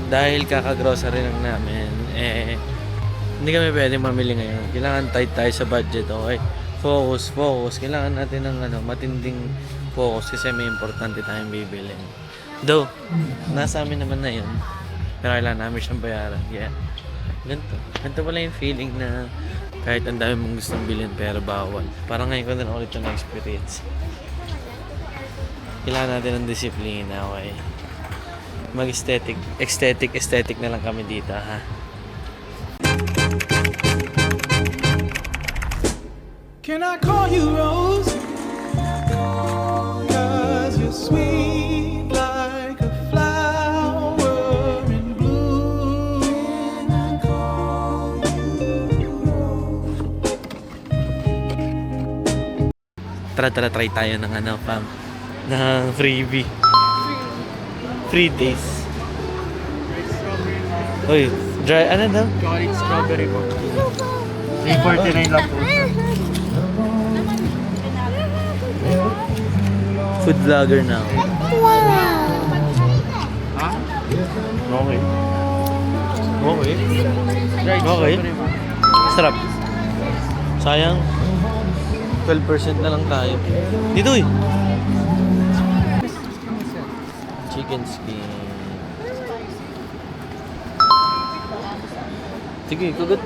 Dahil kaka-grocery lang namin, hindi kami pwede mamili ngayon. Kailangan tight tayo sa budget, okay? Focus. Kailangan natin ng matinding focus kasi may importante tayong bibili. Though, nasa amin naman na yun. Pero kailangan namin siyang bayaran. Yeah. Ganito pala yung feeling na kahit ang dami mong gustong bilhin pero bawal. Parang ngayon ko na ulit yung experience. Kailangan natin ng disiplina, okay? Mag-aesthetic na lang kami dito, ha? Can I call you Rose? 'Cause you're sweet like a flower in bloom. Try tayo ng ng freebie. Free days. Uy, dry, daw? Chocolate strawberry po. 349 lang po. Food vlogger na ako. Ha? Okay. Dried Okay. strawberry po. Sarap. Sayang. 12% na lang tayo. Dito eh. Chicken skin. Sige, kagat.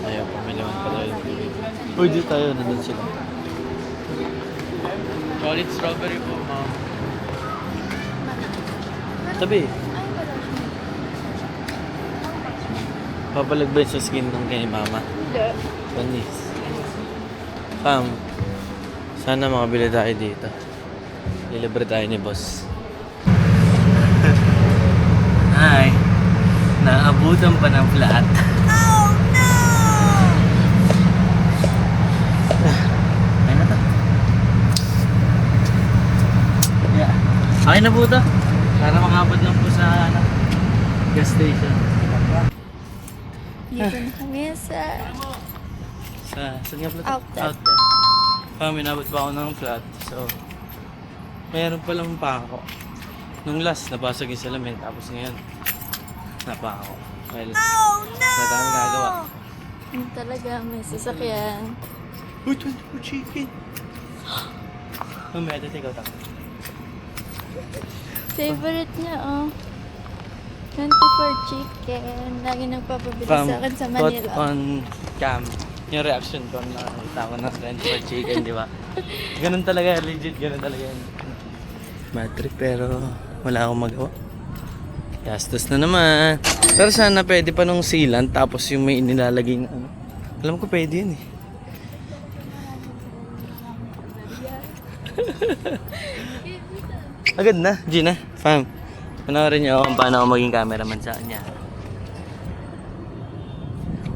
Ayaw, pamiliwan pala yun. Uy, di tayo. Nandun sila. Chocolate strawberry po, ma'am. Tabi. Papalagbay sa skin ng kay mama. Hindi. Panis. Pam, sana makabili tayo dito. Lilibre tayo ni boss. Ay, naabutan pa ng flat. Oh no! Ay na to. Yeah. Okay na po to. Para makabot lang po sa gas station. Dito na kami sa Saan nga pala? Outlet. Pam, inabot pa ako ng flat. So, meron palang pako. Nung last, nabasag yung salamin. Tapos ngayon, napako. Well, na dami gagawa. Yun talaga, may sasakyan. Uy, 24 chicken! Mamaya, dito ikaw tako. Favorite niya, oh. 24 chicken. Lagi nagpapabili sa akin sa put Manila. on cam. Yung reaction ko na nakita ko ng 24 chicken, di ba? Ganun talaga, legit, ganun talaga yun. Bad trip, pero wala akong magawa. Gastos na naman. Pero sana pwede pa nung sealant, tapos yung may inilalagay na Alam ko pwede yun eh. Agad na, Gina, fam. Panoorin niyo kung paano ako maging cameraman sa kanya.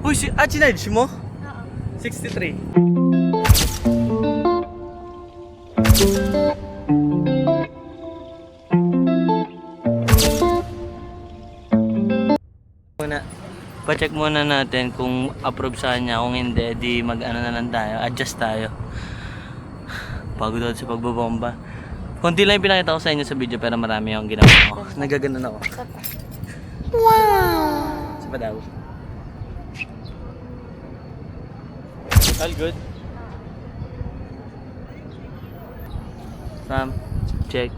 Uy, chinage mo? 63. Pa-check muna natin kung approve sa kanya. Kung hindi, di mag-ano na lang tayo. Adjust tayo. Pagod ako sa pagbabomba. Konti lang yung pinakita ko sa inyo sa video pero marami akong ginawa ko. Nagaganon ako. Wow! Sa pa daw. All good? Sam, check.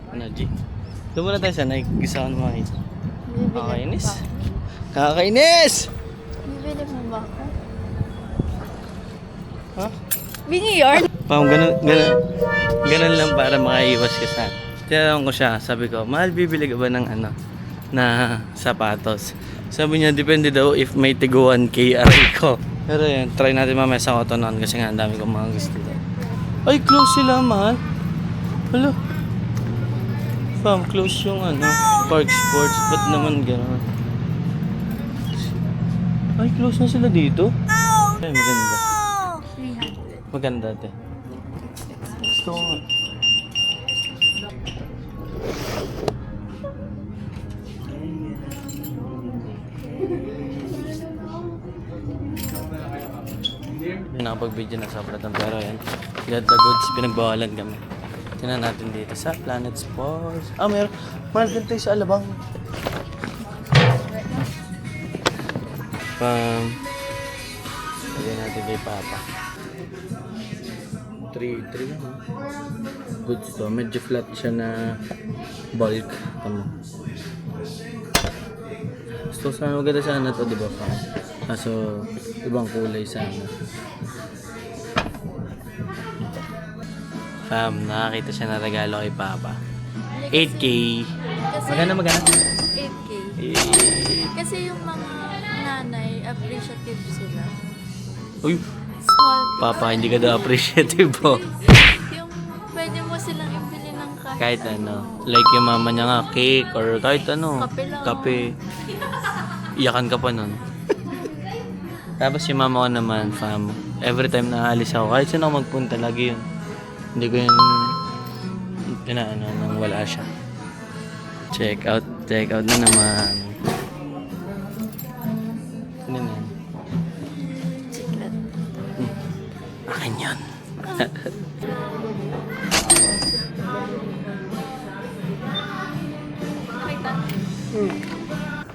Ano, G? Doon muna tayo sa nag-gisa ko ng mga ito. Kakainis. Kakainis! Bibili mo ba ako? Ha? Bingi yarn? Pam, ganun lang para makaiwas ka sa. Tinanong ko siya, sabi ko, mahal, bibili ka ba ng na sapatos? Sabi niya, depende daw if may tigo 1K aray ko. Pero yun, try natin mamaya sa Cotonon kasi nga ang dami kong mga gusto daw. Ay, close sila, mahal. Hello. Pam, close yung Park Sports. Ba't naman gano'n? Ay, close na sila dito. Ay, maganda. 300. Maganda, ate. Gusto ko nga. Nakapag-video na sobra ng pero yan. Got the goods, pinagbawalan kami. Tingnan natin dito sa Planet Sports. Meron. Mahal din tayo sa Alabang. Lagyan natin kay Papa. 3 lang. Goods to. Medyo flat siya na bulk. Tama. So, sana maganda sana to, di ba pa? Kaso, ibang kulay sana. Nakakita siya na regalo kay Papa. 8K. Kasi, Magana. 8K. Kasi yung mga nanay, appreciative sila. Uy, Small Papa, hindi ka daw appreciative po. yung pwede mo silang ibili ng Kahit ano. Like yung mama niya nga, cake or kahit ano. Kape lang. Kape. Iyakan ka pa nun. Tapos yung mama ko naman, every time na alis ako, kahit saan ako magpunta, lagi yun. Hindi ko yun pinaano nang wala siya. Check out na naman. Ano yan? chiclet. Akin yun. Nakita?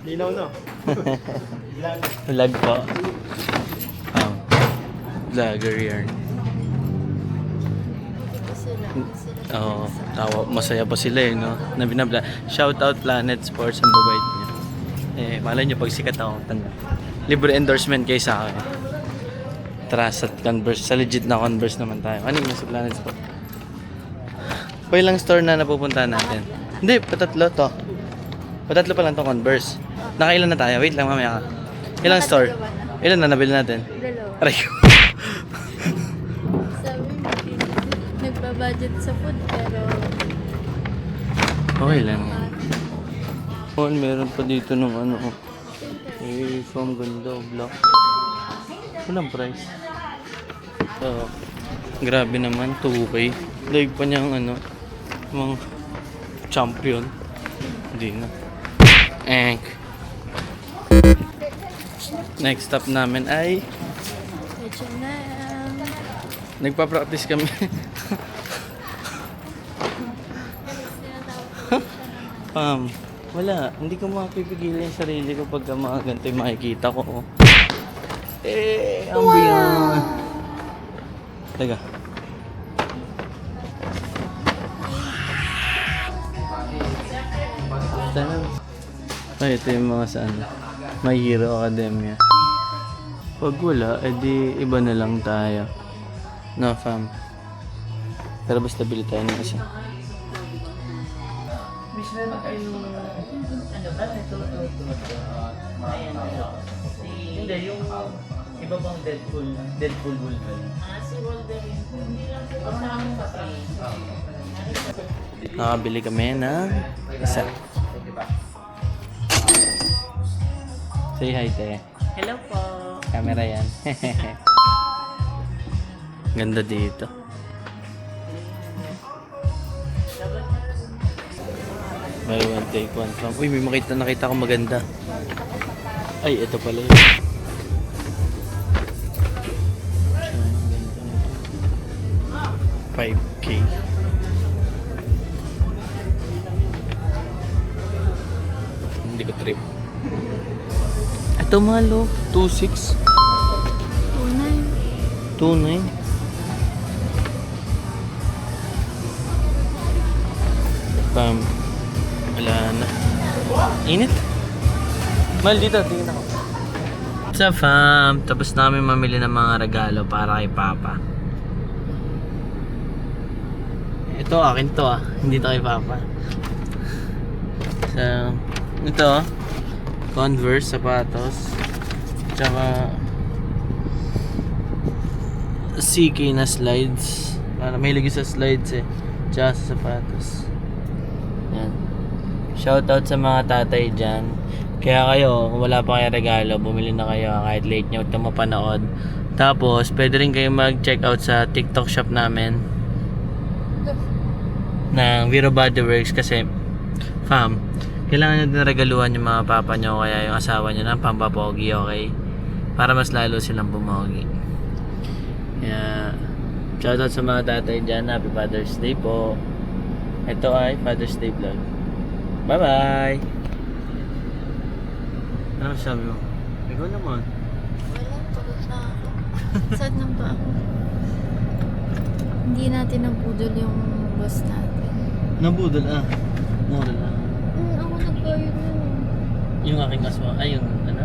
Linaw no? Vlog po. Vlogger yarn. Ito sila. Oo, masaya pa sila eh, no? Na binabla. Shout out Planet Sports, ang babait niya. Malay niyo pag sikat ako, tanda. Libre endorsement kayo sa akin. Trust at Converse. Sa legit na Converse naman tayo. Ano yung sa Planet Sports? Pa ilang store na napupuntahan natin? Hindi, patatlo to. Patatlo pa lang to Converse. Nakailan na tayo? Wait lang, mamaya ka. Ilang store? Ilan na nabili natin? Dalawa. Aray. Sabi mo, nagpa-budget sa food pero Okay lang. Meron pa dito nung ano. From ganda, black. Walang price. So, grabe naman, 2K. Like pa niyang ano, mga champion. Hindi na. Next stop namin ay H&M. nagpa-practice kami. Wala. Hindi ko mapipigilan yung sarili ko pagka mga ganito yung makikita ko. Ang biyan. Teka. Ay, ito yung mga saan. My Hero Academia. Pag wala, edi iba na lang tayo. No, fam. Pero basta bili tayo ng isa. Hindi, yung iba bang Deadpool Wolverine. Si Wolverine. Nakabili kami ng isa. Say hi, te. Hello po. Camera yan. Ganda dito. Buy one, take one from... Uy, may nakita ko maganda. Ay, ito pala yun. 5K. Hindi ko trip. Ito mahal, 2.6. 2.9. Wala na. Init. Mahal dito, tingin ako. What's up, fam? Tapos namin mamili ng mga regalo para kay Papa. Ito, akin to Hindi to kay Papa. So, ito, Converse, sapatos. Tsaka CK na slides. Para may lagi sa slides eh. Tsaka sa sapatos. Yan. Shoutout sa mga tatay dyan. Kaya kayo, kung wala pa kayo regalo, bumili na kayo kahit late nyo ito mapanood. Tapos, pwede rin kayo mag-check out sa TikTok shop namin ng Vero Body Works kasi, fam, kailangan nyo din regaluhan yung mga papa nyo kaya yung asawa nyo ng pampapogi, okay? Para mas lalo silang pumogi. Kaya, shoutout sa mga tatay dyan. Happy Father's Day po. Ito ay Father's Day vlog. Bye-bye! Ano sabi mo? Ikaw naman. Wala, pagod na ako. Sad na ba ako? Hindi natin nabudol yung boss natin. Nabudol Mura lang. Ako nagbayad nun. Yung aking aswa. Ay, yung ano?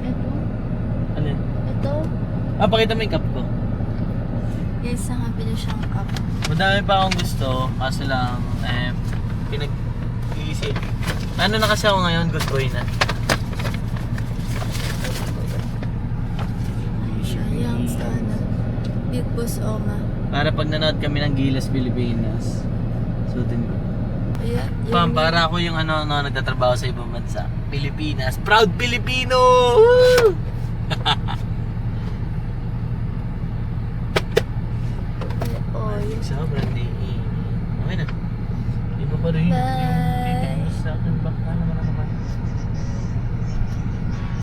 Ito. Alin? Ito. Pakita mo yung cup ko. Guys, nakabili siyang cup. Madami pa akong gusto. Kaso lang, pinag-iisip. Ano na kasi ako ngayon? Good boy na. Ay, sayang sana. Big Boss Oma. Para pag nanood kami ng Gilas Pilipinas, suotin ko. Ayan, Pam, para ako yung nagtatrabaho sa ibang bansa. Pilipinas. Proud Filipino! Woo! Oh, Sobrang liit.